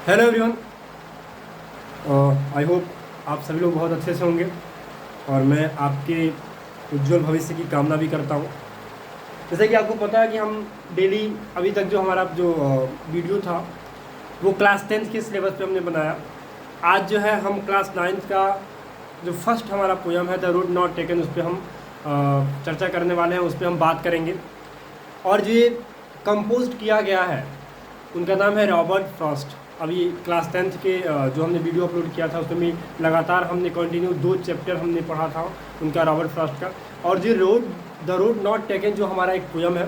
Hello everyone. I hope आप सभी लोग बहुत अच्छे से होंगे और मैं आपके उज्जवल भविष्य की कामना भी करता हूँ। जैसे कि आपको पता है कि हम डेली अभी तक जो हमारा जो वीडियो था वो क्लास 10th के सिलेबस पे हमने बनाया। आज जो है हम क्लास 9th का जो फर्स्ट हमारा पोयम है द रोड नॉट टेकन, उस पर हम चर्चा करने वाले हैं, उस पर हम बात करेंगे। और जो ये कंपोज किया गया है उनका नाम है रॉबर्ट फ्रॉस्ट। अभी क्लास 10th के जो हमने वीडियो अपलोड किया था उसमें भी लगातार हमने कंटिन्यू 2 चैप्टर हमने पढ़ा था उनका, रॉबर्ट फ्रॉस्ट का। और जो द रोड नॉट टेकन जो हमारा एक पोयम है,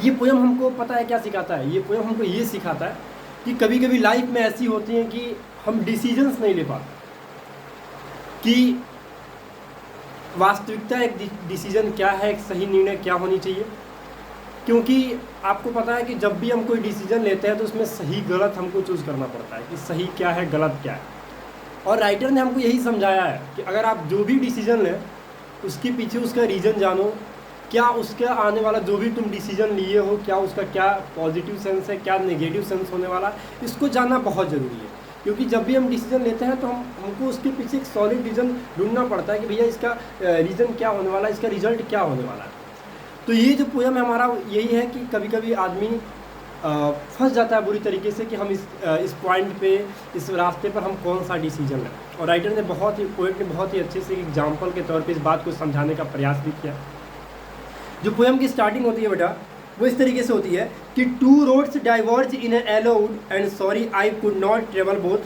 ये पोयम हमको पता है क्या सिखाता है? ये पोयम हमको ये सिखाता है कि कभी कभी लाइफ में ऐसी होती हैं कि हम डिसीजंस नहीं ले पाते, कि वास्तविकता एक डिसीजन क्या है, एक सही निर्णय क्या होनी चाहिए। क्योंकि आपको पता है कि जब भी हम कोई डिसीजन लेते हैं तो उसमें सही गलत हमको चूज़ करना पड़ता है कि सही क्या है गलत क्या है। और राइटर ने हमको यही समझाया है कि अगर आप जो भी डिसीजन लें उसके पीछे उसका रीज़न जानो, क्या उसका आने वाला जो भी तुम डिसीजन लिए हो क्या उसका क्या पॉजिटिव सेंस है, क्या नेगेटिव सेंस होने वाला है, इसको जानना बहुत ज़रूरी है। क्योंकि जब भी हम डिसीजन लेते हैं तो हमको उसके पीछे एक सॉलिड रीज़न ढूंढना पड़ता है कि भैया इसका रीज़न क्या होने वाला है, इसका रिजल्ट क्या होने वाला है। तो ये जो पोयम है हमारा यही है कि कभी कभी आदमी फंस जाता है बुरी तरीके से कि हम इस पॉइंट पे, इस रास्ते पर हम कौन सा डिसीजन लें। और राइटर ने पोएट ने बहुत ही अच्छे से एग्जाम्पल के तौर पे इस बात को समझाने का प्रयास भी किया। जो पोयम की स्टार्टिंग होती है बेटा वो इस तरीके से होती है कि 2 roads diverge in a allowed and sorry I could not travel both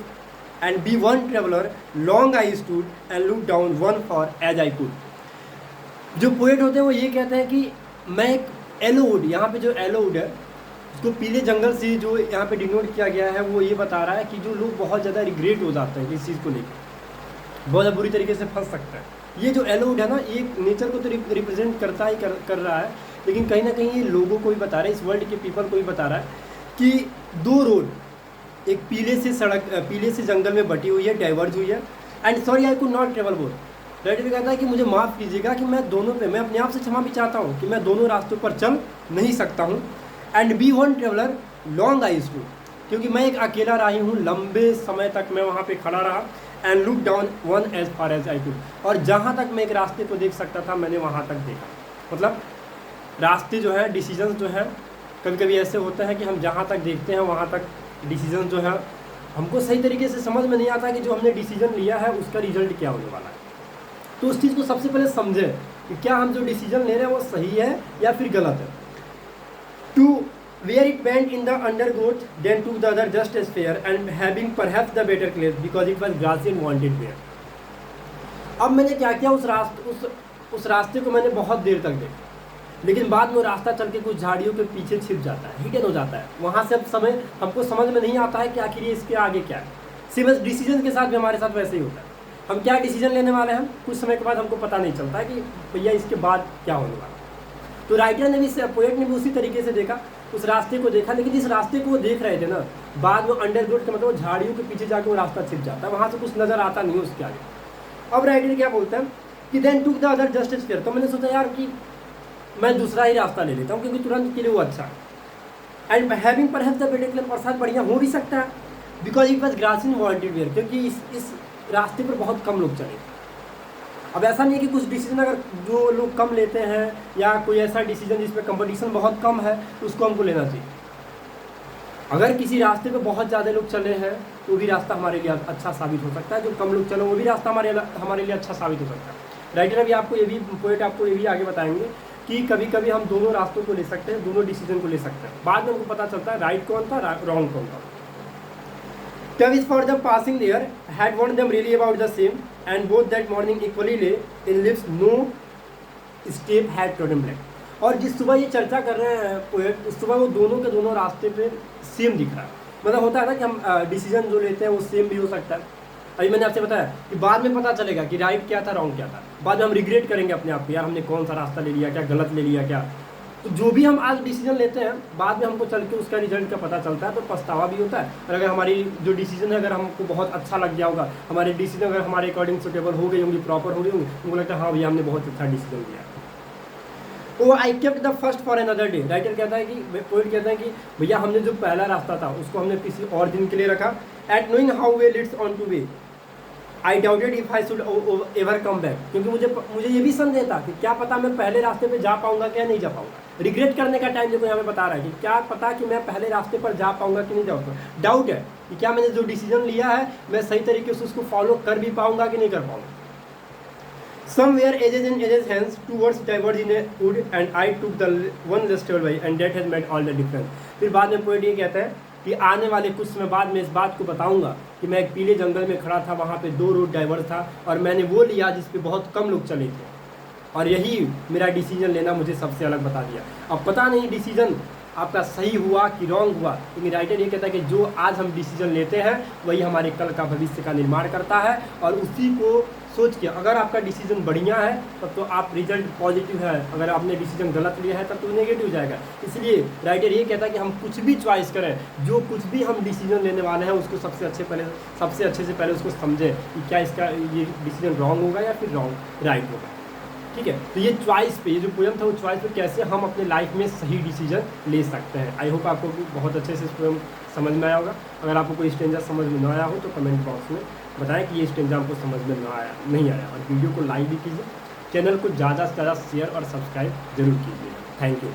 and be one traveler long I stood and looked down one for as I could। जो पोएट होते हैं वो ये कहते हैं कि मैं एक एलोवुड, यहाँ पे जो एलोवुड है उसको पीले जंगल से जो यहाँ पे डिनोट किया गया है वो ये बता रहा है कि जो लोग बहुत ज़्यादा रिग्रेट हो जाते हैं इस चीज़ को लेकर, बहुत बुरी तरीके से फंस सकते हैं। ये जो एलोवुड है ना, ये नेचर को तो रिप्रेजेंट करता ही कर रहा है, लेकिन कहीं ना कहीं ये लोगों को भी बता रहा है, इस वर्ल्ड के पीपल को भी बता रहा है कि 2 रोड, एक पीले से जंगल में बटी हुई है, डाइवर्ज हुई है। And sorry I could not travel both. Writer भी कहता है कि मुझे माफ़ कीजिएगा कि मैं दोनों पे, मैं अपने आप से क्षमा भी चाहता हूँ कि मैं दोनों रास्तों पर चल नहीं सकता हूँ। And be one traveller long I to, क्योंकि मैं एक अकेला राही हूँ, लंबे समय तक मैं वहाँ पे खड़ा रहा। And look down one as far as I could, और जहाँ तक मैं एक रास्ते को देख सकता था मैंने वहाँ तक देखा। मतलब रास्ते जो है, डिसीजंस जो है, कभी कभी ऐसे होते हैं कि हम जहाँ तक देखते हैं वहाँ तक डिसीजन जो है हमको सही तरीके से समझ में नहीं आता कि जो हमने डिसीजन लिया है उसका रिजल्ट क्या होने वाला है। तो उस चीज़ को सबसे पहले समझें कि क्या हम जो डिसीजन ले रहे हैं वो सही है या फिर गलत है। To where it went in the undergrowth then to the other just as fair and having perhaps the better claims because it was grassy and wanted wear. अब मैंने क्या किया, उस रास्ते को मैंने बहुत देर तक देखा, लेकिन बाद में वो रास्ता चल के कुछ झाड़ियों के पीछे छिप जाता है, हिडन हो जाता है। वहाँ से अब समय हमको समझ में नहीं आता है कि आखिर ये इसके आगे क्या है। सिर्फ डिसीजन के साथ भी हमारे साथ वैसे ही होता है, हम क्या डिसीजन लेने वाले हैं कुछ समय के बाद हमको पता नहीं चलता है कि भैया इसके बाद क्या होने वाला। तो राइटर ने भी, पोएट ने भी उसी तरीके से देखा, उस रास्ते को देखा, लेकिन जिस रास्ते को वो देख रहे थे ना, बाद में अंडरग्रोथ का मतलब झाड़ियों के पीछे जाकर वो रास्ता छिप जाता है, वहाँ से कुछ नज़र आता नहीं है उसके आगे। अब राइटर क्या बोलते हैं कि then to the other just as fair. तो मैंने सोचा यार कि मैं दूसरा ही रास्ता ले लेता हूँ क्योंकि तुरंत के लिए वो अच्छा है। And having perhaps the better claims, और शायद बढ़िया हो भी सकता है, because it was grass in wanted wear, क्योंकि इस रास्ते पर बहुत कम लोग चले। अब ऐसा नहीं है कि कुछ डिसीजन अगर जो लोग कम लेते हैं या कोई ऐसा डिसीजन जिसमें कंपटीशन बहुत कम है उसको हमको लेना चाहिए। अगर किसी रास्ते पे बहुत ज़्यादा लोग चले हैं तो भी रास्ता हमारे लिए अच्छा साबित हो सकता है, जो कम लोग चले वो भी रास्ता हमारे लिए अच्छा साबित हो सकता है। राइटर अभी आपको ये भी, पोएट आपको ये भी आगे बताएंगे कि कभी कभी हम दोनों रास्तों को ले सकते हैं, दोनों डिसीजन को ले सकते हैं, बाद में हमको पता चलता है राइट कौन था रॉन्ग कौन था। Travis for the passing there had warned them really about the same, and both that morning equally lay in lips no step had trodden black। और जिस सुबह ये चर्चा कर रहे हैं पोएट, उस सुबह वो दोनों के दोनों रास्ते पे सेम दिख रहा है। मतलब होता है ना कि हम डिसीजन जो लेते हैं वो सेम भी हो सकता है। अभी मैंने आपसे बताया कि बाद में पता चलेगा कि राइट क्या था रॉन्ग क्या था, बाद में हम रिग्रेट करेंगे अपने आप को, यार हमने कौन सा रास्ता ले लिया, क्या गलत ले लिया क्या। तो जो भी हम आज डिसीजन लेते हैं बाद में हमको चल के उसका रिजल्ट का पता चलता है, तो पछतावा भी होता है। और अगर हमारी जो डिसीजन है अगर हमको बहुत अच्छा लग गया होगा, हमारे डिसीजन अगर हमारे अकॉर्डिंग सुटेबल हो गई होंगी, प्रॉपर हो गई होंगी, हमको लगता है हाँ भैया हमने बहुत अच्छा डिसीजन लिया। Oh I kept the first for another day. Writer कहता है कि पोइट कहता है कि भैया हमने जो पहला रास्ता था उसको हमने किसी और दिन के लिए रखा। Yet knowing how way leads on to way I doubted if I should ever come back. क्योंकि मुझे ये भी संदेह था कि क्या पता मैं पहले रास्ते पे जा पाऊंगा क्या नहीं जा पाऊंगा। रिग्रेट करने का टाइम देखो यहाँ पे बता रहा है कि क्या पता कि मैं पहले रास्ते पर जा पाऊंगा कि नहीं जा पाऊंगा। डाउट है कि क्या मैंने जो डिसीजन लिया है मैं सही तरीके से उसको फॉलो कर भी पाऊंगा कि नहीं कर पाऊंगा। Somewhere edges and edges hence two words diverge in a wood and I took the one less traveled by and that has made all the difference। फिर बाद में पोएट ये कहता है कि आने वाले कुछ समय बाद में इस बात को बताऊंगा कि मैं एक पीले जंगल में खड़ा था, वहाँ पे 2 रोड डाइवर्ज था और मैंने वो लिया जिस पे बहुत कम लोग चले थे और यही मेरा डिसीजन लेना मुझे सबसे अलग बता दिया। अब पता नहीं डिसीजन आपका सही हुआ कि रॉन्ग हुआ, लेकिन राइटर ये कहता है कि जो आज हम डिसीजन लेते हैं वही हमारे कल का भविष्य का निर्माण करता है और उसी को सोच के अगर आपका डिसीजन बढ़िया है तब तो आप रिजल्ट पॉजिटिव है, अगर आपने डिसीजन गलत लिया है तब तो नेगेटिव जाएगा। इसलिए राइटर ये कहता है कि हम कुछ भी चॉइस करें, जो कुछ भी हम डिसीजन लेने वाले हैं उसको सबसे अच्छे से पहले उसको समझें कि क्या इसका ये डिसीजन रॉन्ग होगा या फिर राइट होगा। ठीक है, तो ये चॉइस पे, ये जो पोएम था वो चॉइस पे कैसे हम अपने लाइफ में सही डिसीजन ले सकते हैं। आई होप आपको बहुत अच्छे से इस पोएम समझ में आया होगा। अगर आपको कोई स्टेंजा समझ में ना आया हो तो कमेंट बॉक्स में बताएं कि ये स्टेंजा हमको समझ में नहीं आया और वीडियो को लाइक भी कीजिए, चैनल को ज़्यादा से ज़्यादा शेयर और सब्सक्राइब जरूर कीजिए। Thank you.